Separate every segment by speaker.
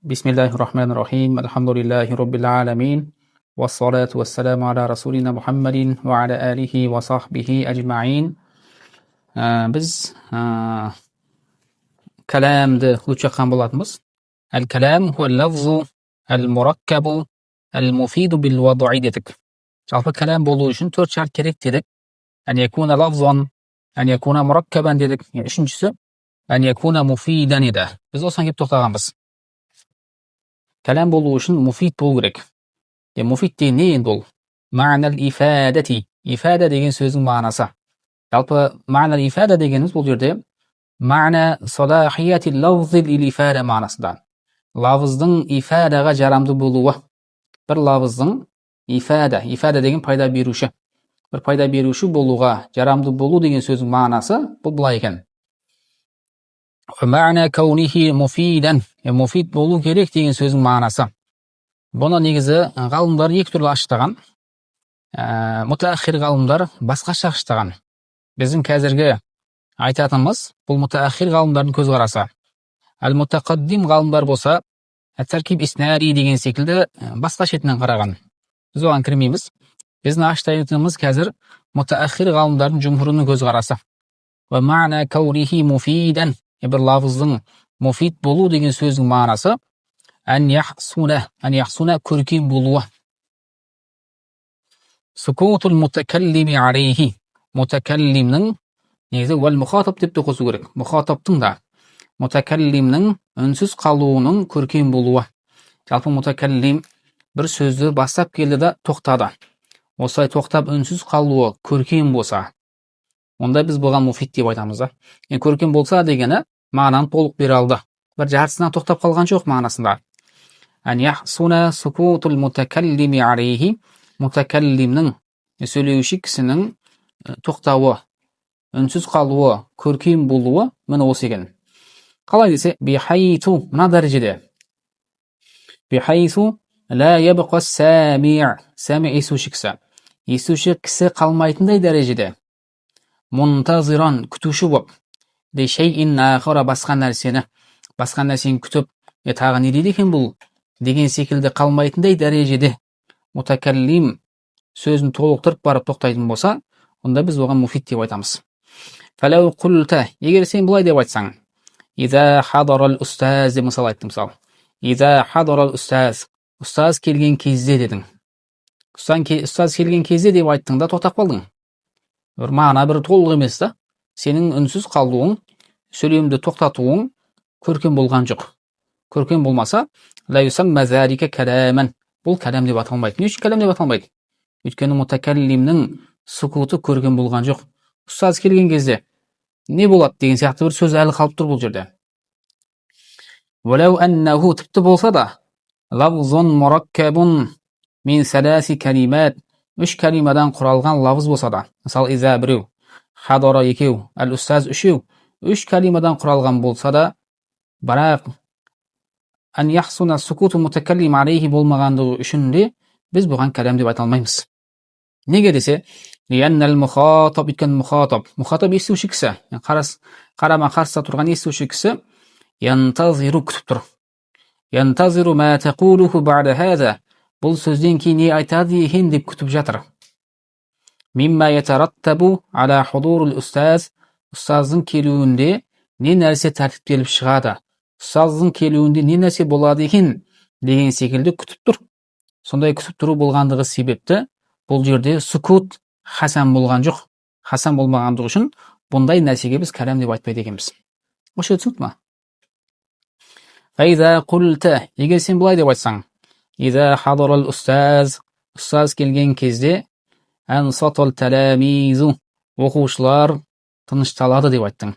Speaker 1: Bismillahirrahmanirrahim. Alhamdulillahi rabbil alamin. Wassalatu wassalamu ala rasulina Muhammadin wa ala alihi wa sahbihi ajma'in. Biz kalamni o'rgangan bo'latimiz. Al-kalam huwa al-lafzu al-murakkabu al-mufidu bil wad'i dedik. Jalpa kalam bo'lishi uchun 4 shart kerak dedik. An yakuna lafzan, an yakuna murakkaban dedik. Uchinchisi an yakuna mufidan edi. Biz osonga kelib to'xtaganmiz. Kalam bo'lishi uchun mufid bo'lishi kerak. Mufid degan ne endi ul? Ma'nal ifadati. Ifada degan so'zning ma'nosi. Jalpa ma'nal ifada deganimiz bu yerda ma'na salahiyatil lafzil il ifada ma'nosida. Lafzning ifadaga jaramli bo'luvi. Bir lafzning ifada degan paydo beruvchi. Bir paydo beruvchi bo'luga jaramli bo'lu degan so'zning ma'nosi bu bo'lay ekan. Ma'na kawnihi mufidan. Mufid bo'lu kerak degan so'zning ma'nosi. Buni negizi g'olimlar ikki turli achtagan. Mutaakhir g'olimlar boshqacha achtagan. Bizning hozirgi aytayotganimiz bu mutaakhir g'olimlarning ko'z qarasi. Al mutaqaddim g'olimlar bo'lsa, tarkib isnari degan şekilde boshqa chetdan qaragan. Biz o'gan kirmaymiz. Bizning achtaganimiz hozir mutaakhir g'olimlarning jumhurining ko'z qarasi. Va ma'na kawnihi mufidan. Bir lafzning mufid bo'lu degan so'zning ma'nosi an yahsuna ko'rkim bo'luvi. Sukutul mutakallimi alayhi. Mutakallimning negizi val muxotab deb to'qisa kerak. Muxotabning da mutakallimning unsiz qolуының ko'rkim bo'luvi. Jalpa mutakallim bir so'zni boshlab keldida to'xtadi. O'say to'xtab unsiz qolуы ko'rkim bo'lsa, unda biz bo'lgan mufid deb aytamiz. Ko'rkim bo'lsa degani ma'noni to'liq bera oldi. Bir jihatdan to'xtab qolgan yo'q ma'nosida. An yahsuna sukutul mutakallimi alayhi. Mutakallimning so'zlovchi kisining to'xtavi, unsiz qolуы ko'rkim bo'luvi mana o'sha ekan. Qalay desa bihaytu mana darajada. Bihaytu la yabqa sami' esuvchi kisi qolmaydigan darajada. Muntaziran kutuvchi bo'lib de shay'in akhara boshqa narsani kutib tag'i ne deydi ekan bu degan şekilde qolmaydigan darajada mutakallim so'zni to'liqtirib borib to'xtaydigan bo'lsa, unda biz o'ga mufid deb aytamiz. Falau qulta, agar sen bunday deb aytsang, iza hadara al-ustaz deb misol aytdim misol. Iza hadara al-ustaz, ustoz kelgan kezde deding. Ustoz kelgan kezde deb aytdingda to'xtab qolding. Bir ma'no bir to'liq emas-da. Sening unsiz qolуың, so'zingni to'xtatuың ko'rkim bo'lgan yo'q. Ko'rkim bo'lmasa, la yusamma zalika kalaman. Bu kalam deb atalmaydi. Nechun kalam deb atalmaydi? O'йткені mutakallimning sukuti ko'rkim bo'lgan yo'q. Ustoz kelgan кезде ne bo'ladi degan сияқты bir so'z hali qolib tur bu yerda. Walau annahu tibti bo'lsa da lafzun murakkabun min salasi kalimat 3 kalimadan quralgan lafz bo'lsa da, misol iza biru, hadara ikov, al-ustaz 3 kalimadan quralgan bo'lsa da, biroq an yahsuna sukutu mutakallim alayhi bo'lmaganligi uchun biz bo'lgan kalam deb ayta olmaymiz. Nega desa, li'annal muxotab itkan muxotab eshituvchi kisi, qarama qarsida turgan eshituvchi kisi yantaziru kutib tur. Yantaziru ma taquluhu ba'da hada. Bu so'zdan keyin ne aytadi ekan deb kutib jatir. Mimma yatarattabu ala huduril ustaz. Ustozning keluvinde ne narsa tartib kelib chiqadi. Ustozning keluvinde ne narsa bo'ladi ekan degan şekilde kutib tur. Sonday kutib turib bo'lganligi sebepti bu yerda sukut hasan bo'lgan yo'q. Hasan bo'lmaganligi uchun bunday narsaga biz kalam deb aytmaydi ekanmiz. O'sha tushunmi? Fa iza qulta, agar sen bunday deb aytsang, iza hadara al-ustaz, ustoz kelgan кезде ansatal talamizu, o'quvchilar tinchtaladi deb aytding.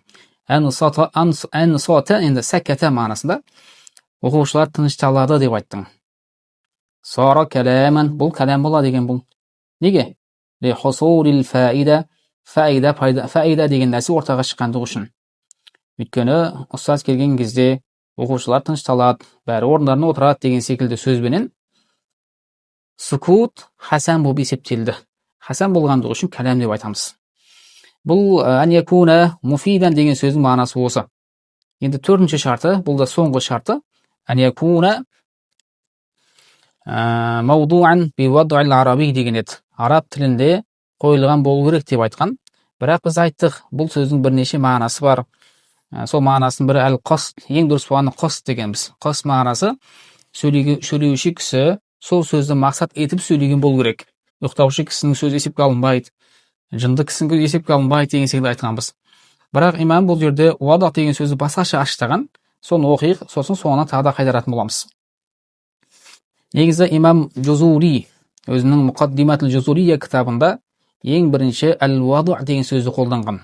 Speaker 1: Ansata endi sakata ma'nosida o'quvchilar tinchtaladi deb aytding. Sara kalaman, bu kalam bo'ladi degan bu. Nega? Li husulil faida degan narsa o'rtaga chiqqanligi uchun. O'йткені ustoz kelgan кезде o'quvchilar tinchtaladi, bari o'rnlarına o'tiradi degan şekilde so'z bilan sukut hasan bo'lib hisoblanadi. Hasan bo'lganligi uchun kalam deb aytamiz. Bu an yakuna mufidan degan so'zning ma'nosi bo'lsa. Endi 4-chi sharti, bu da so'nggi sharti أن يكون موضوعا بوضع العربي деген еді. Араб тілінде қойылған болу керек деп айтқан. Бірақ біз айттық, бұл сөздің бірнеше мағынасы бар. Сол мағынасының бірі әл-қасд, ең дұрыс болғаны қасд дегенбіз. Қасд мағынасы сөйлеуші кісі сол сөзді мақсат етіп сөйлеген болу керек. Ұйықтаушы кісінің сөзі есепке алынбайды, жынды кісінің есепке алынбайды деген секілді айтқанбыз. Бірақ имам бұл жерде уадақ деген сөзді басқаша аштаған, соны оқиық, сосын соңына тағы да қайтаратын боламыз. Негізі имам Джузури өзінің Мұқаддиматул Джузурия кітабында ең бірінші әл-уадуъ деген сөзді қолданған.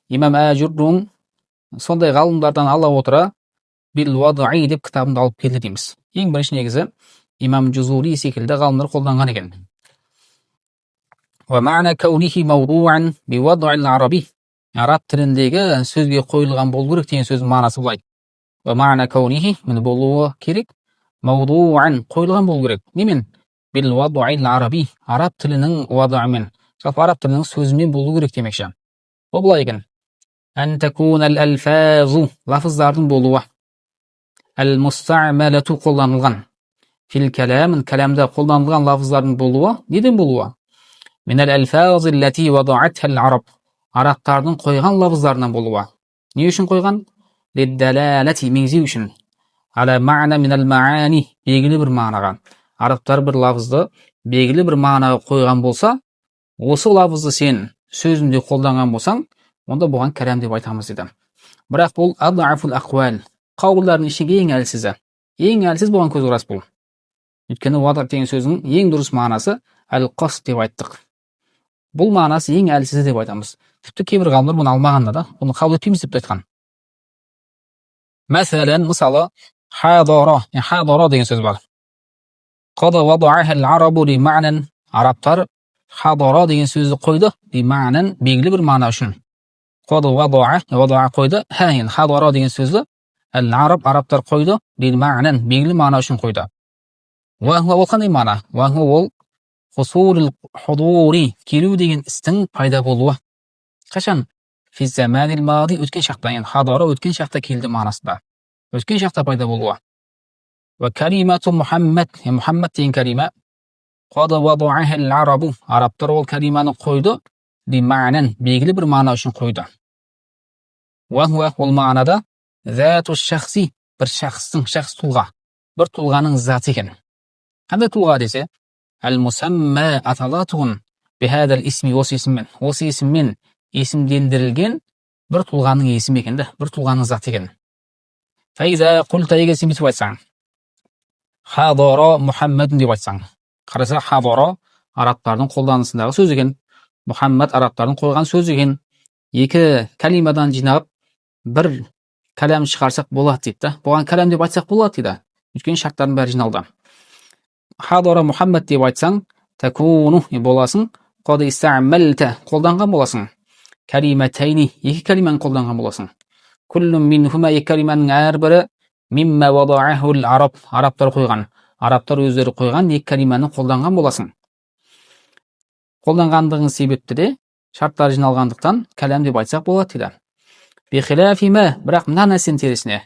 Speaker 1: Имам Ажуррун сондай ғалымдардан ала отыра бил-уадуи деп кітабында алып келді дейміз. Ең бірінші негізі имам Джузури секілді ғалымдар қолданған екен. ومعنى كونه موضوعا بوضع العربي араб тіліндегі сөзге қойылған болу керек деген сөздің мағынасы былай. ومعنى كونه міне болуы керек, موضوعا қойылған болу керек. Немен? بالوضع العربي араб тілінің уадуымен. Жалпы араб тілінің сөзімен болу керек демекші. Ол былай екен. أن تكون الألفاظ лафыздардың болуы. المستعملة қолданылған. Фил кәләмін кәләмді қолданылған лафыздардың болуы. Неден болуы? من الألفاظ التي وضعتها العرب арабтардың қойған лафыздарынан болуы. Не үшін қойған? للدلالة меңзеу үшін. على معنى من المعاني белгілі бір мағынаға. Арабтар бір лафызды белгілі бір мағынаға қойған болса, осы лафызды сен сөзінде қолданған болсаң, онда бұған кәләм деп айтамыз деді. Бірақ бұл адафул ақуал, қаулдардың ішінде ең әлсізі. Ең әлсіз болған көзқарас бұл. Өйткені уадақ деген сөздің ең дұрыс мағынасы әл-қасд деп айттық. Бұл мағынасы ең әлсізі деп айтамыз. Тіпті кейбір ғалымдар бұны алмағанда да, бұны қабыл етпейміз деп айтқан. Мәселен, мысалы, хадара деген сөз бар. Қада вадуаха ал-арабу ли ма'нан, арабтар хадара деген сөзді қойды, ли ма'нан белгілі бір мағына үшін. Қада вадуа қойды, хадара деген сөзді арабтар қойды, ли ма'нан белгілі мағына үшін қойды. Уахуа ол қандай мағына? Уахуа ол хусурил худури, келу деген істің пайда болуы. Қашан? Фи заманил мади, өткен шақта, яғни хадара өткен шақта келді мағынасында. Өткен шақта пайда болуы. Ва калимату Мухаммад, Мухаммад деген калима, қада вадуаха ал-арабу, арабтар ол калиманы қойды, ли ма'нан белгілі бір мағына үшін қойды. Уахуа ол мағынада зату шахси, бір шахстың, шахс тұлға, бір тұлғаның заты екен. Қандай тұлға десе? Әл-мусамма аталатуғын бихадал исми, осы есіммен есімдендірілген бір тұлғаның есімі екен, бір тұлғаның заты екен. Файза құлта егер сен бүйтіп айтсаң, хадара Мұхаммадun деп айтсаң, қараса хадара арабтардың қолданысындағы сөз екен, Мұхаммад арабтардың қойған сөз екен. Екі калимадан жинап бір кәләм шығарсақ болады дейді. Бұған кәләм деп айтсақ болады дейді. Өйткені шарттардың бәрі жиналды. Хадара Мұхаммад деп айтсаң, такуну боласың, қада истамалта қолданған боласың. Калиматайни екі калиманы қолданған боласың. Күллүм минхума екі калиманың әрбірі мимма вадағаху ал-араб, арабтар қойған. Арабтар өздері қойған екі калиманы қолданған боласың. Қолданғандығың себепті де шарттар жиналғандықтан кәләм деп айтсақ болады дейді. Бихилафима, бірақ мына нәрсенің терісіне.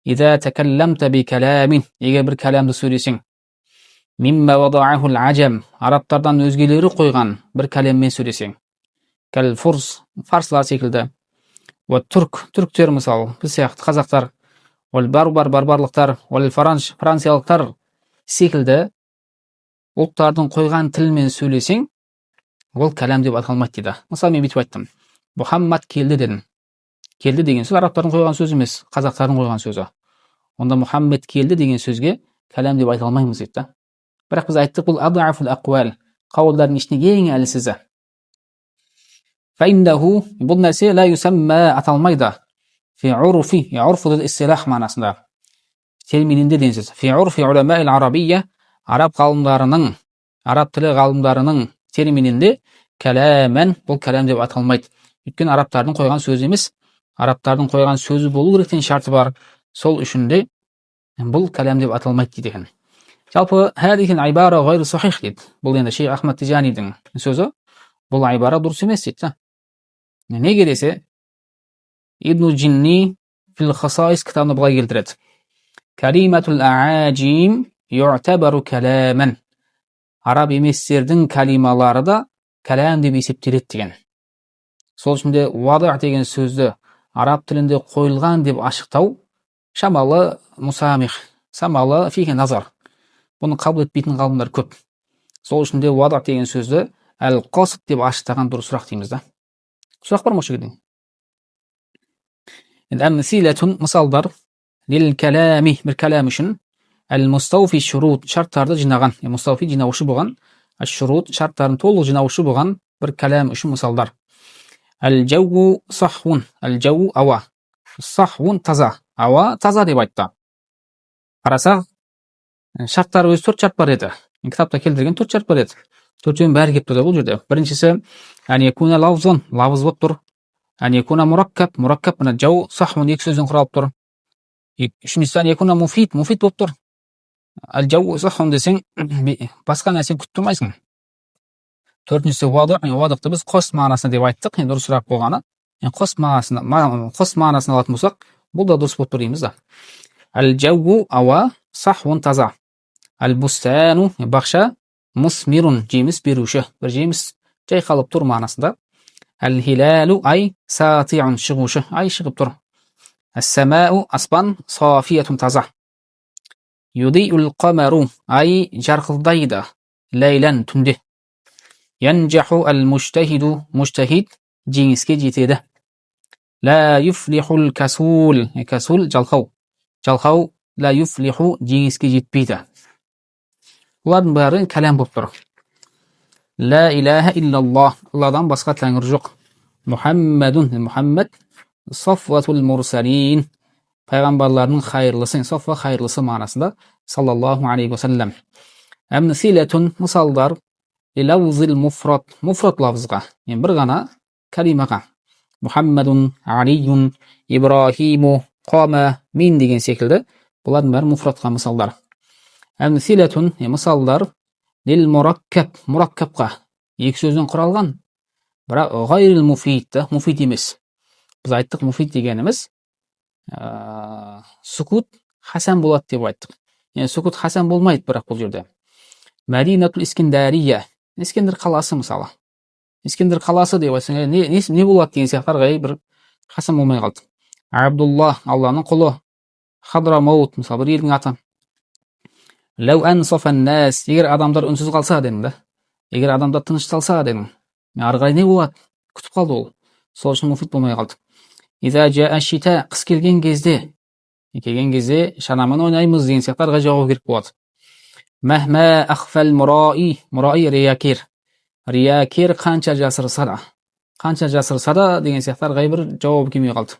Speaker 1: Иза такалламта бикаламин, егер бір кәләмді сөйлесең, мимма вадағаху ал-аджам, арабтардан өзгелері қойған бір кәлеммен сөйлесең. Кәл фурс, фарслар секілді. Уа түріктер мысалы, біз сияқты қазақтар, ол барбарлықтар, ол франциялықтар секілді ұлттардың қойған тілмен сөйлесең, ол кәләм деп аталмайды дейді. Мысалы мен бүйтіп айттым. Мұхаммад келді дедім. Келді деген сөз арабтардың қойған сөз емес, қазақтардың қойған сөзі. Онда Мұхаммад келді деген сөзге кәләм деп айталмаймыз дейді. Бірақ біз айттық, бұл адафул ақуал, қаулдардың ішінде ең әлсізі. Файндаху, бұл нәрсе ла юсамма аталмайды. Фи урфи, урфу ис-силах мағынасында. Терминінде деген сөз. Фи урфи уламаил арабия, араб тілі ғалымдарының терминінде кәләмән, бұл кәләм деп аталмайды. Өйткені арабтардың қойған сөзі емес, арабтардың қойған сөзі болу керектен шарты бар. Сол үшін де бұл кәләм деп аталмайды дейді. Жалпы хадихин айбара гайру сахих дейді. Бұл енді Шейх Ахмад Тижанидің сөзі. Бұл айбара дұрыс емес дейді. Неге десе, Ибн Джинни фил хасаис кітабында былай келтіреді. Kalimatul a'ajim yu'tabaru kalaman. Arab emестердің калималары да кәләм деп есептеледі деген. Сол үшін де вада деген сөзді араб тілінде қойылған деп ашықтау шамалы мусамих, самалы фиге назар. Бұны қабыл етпейтін ғалымдар көп. Сол үшін де вада деген сөзді әл-қасд деп ашықтаған дұрысырақ дейміз да. Сұрақ бар ма осы жерде? Әмсиләтун мысалдар лил кәләми бір кәләм үшін әл-мустауфи шурут шарттарды жинаған, мустауфи жинаушы болған, аш-шурут шарттарын толық жинаушы болған бір кәләм үшін мысалдар. Әл-жауу сахвун, әл-жауу ауа, сахвун таза, ауа таза деп айтты. Қарасақ, шарттары өзі 4 шарт бар еді. Кітапта келтірген 4 шарт бар еді. 4-ін бәрі келіп тұрды бұл жерде. Біріншісі, ән-якуна лавзун, лавыз болып тұр. Ән-якуна мураккаб, мураккаб, мына жау сахвун 2 сөзден құралып тұр. Үшіншісі, ән-якуна муфид, муфид болып тұр. Әл-жау сахвун десең, басқа нәрсен күтіп тұрмайсың. Төртіншісі, вадықты біз қос мағынасына деп айттық. Енді дұрысырақ болғаны, қос мағынасына алатын болсақ, бұл да дұрыс болып тұр дейміз да. Әл-жау ауа, сахвун таза. Әл-бустану бақша, мусмирун жеміс беруші, бір жеміс жайқалып тұр мағынасында. Әл-хилалу ай сатиун шығушы, ай шығып тұр. Әс-самау аспан, сафиятун таза. Юдиул қамару ай жарқылдайды, ләйлән түнде. Янжаху әл-муштахиду муштахид жеңіске жетеді. Ла юфлихул касул, касул жалқау. Жалқау ла юфлиху жеңіске жетпейді. Бұлардың бәрі кәләм болып тұр. Ла илаха иллаллах, Алладан басқа тәңір жоқ. Мухаммадун, Мухаммад сафватул мурсалин, пайғамбарлардың хайырлысы, сафва хайырлысы мағынасында, саллаллаху алейхи вассалам. Әмсиләтун мысалдар лилавзил муфрат, муфрат лавзға, бір ғана калимаға. Мухаммадун, алиюн, ибрахиму, қама, мин деген секілді, бұлардың бәрі муфратқа мысалдар. Әмсиләтун мысалдар лил мураккаб, мураккабқа, 2 сөзден құралған, бірақ ғайрил муфид, муфид емес. Біз айттық муфид дегеніміз сүкут хасан болады деп айттық. Сүкут хасан болмайды бірақ бұл жерде. Мәдинатул Искендария, Искендер қаласы мысалы. Искендер қаласы деп айтсаң, не болады деген сияқтарға бір хасан болмай қалды. Абдуллах, Алланың құлы. Хадрамаут, мысалы бір елдің аты. Ләу ансафан нас, егер адамдар үнсіз қалса дедің да. Егер адамдар тынышталса дедің. Ары қарай не болады? Күтіп қалды ол. Сол үшін муфид болмай қалды. Иза жаа шита, қыс келген кезде шанамен ойнаймыз деген сияқтарға жауап керек болады. Мәхмә ахфал мураи, мураи риякир. Риякир қанша жасырса да деген сияқтарға бір жауап келмей қалды.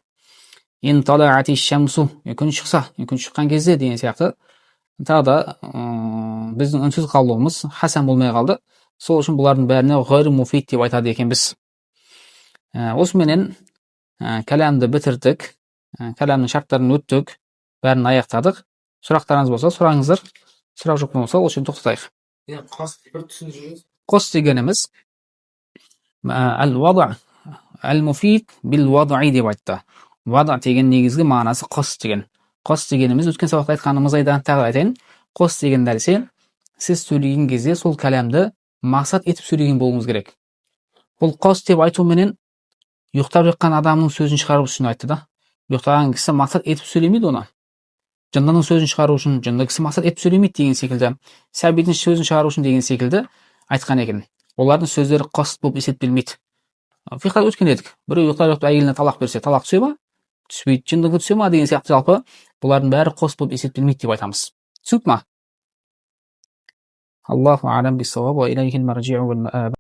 Speaker 1: Ин талаати шамсу, күн шыққан кезде деген сияқты тағы да біздің үнсіз қалуымыз хасан болмай қалды. Сол үшін бұлардың бәріне ғайры муфид деп айтады екенбіз. Осыменен кәләмді бітірдік, кәләмнің шарттарын өттік, бәрін аяқтадық. Сұрақтарыңыз болса, сұраңыздар. Сұрақ жоқ болса, ол үшін тоқтатайық. Қос дегеніміз әл-вада, әл-муфид бил-вадаи деп айтты. Вада деген негізгі мағынасы қос деген. Қос дегеніміз өткен сабақта айтқанымыз тағы айтайын. Қос деген нәрсе, сіз сөйлеген кезде сол кәләмді мақсат етіп сөйлеген болуыңыз керек. Бұл қос деп айтуменен ұйықтап жатқан адамның сөзін шығару үшін айтты да. Ұйықтаған кісі мақсат етіп сөйлемейді оны. Жынданың сөзін шығару үшін, жынды кісі мақсат етіп сөйлемейді деген секілді. Сәбидің сөзін шығару үшін деген секілді айтқан екен. Олардың сөздері қос болып есептелмейді. Фиқта өткен едік. Біреу ұйықтап жатып әйеліне талақ берсе, талақ түсе ма? Түспейді. Жындығы түсе ма деген сияқты жалпы бұлардың бәрі қос болып есептелмейді деп айтамыз. Түсінікті ма? Аллаху алам бис-сауаб ва илайхил маржи'у вал мааб.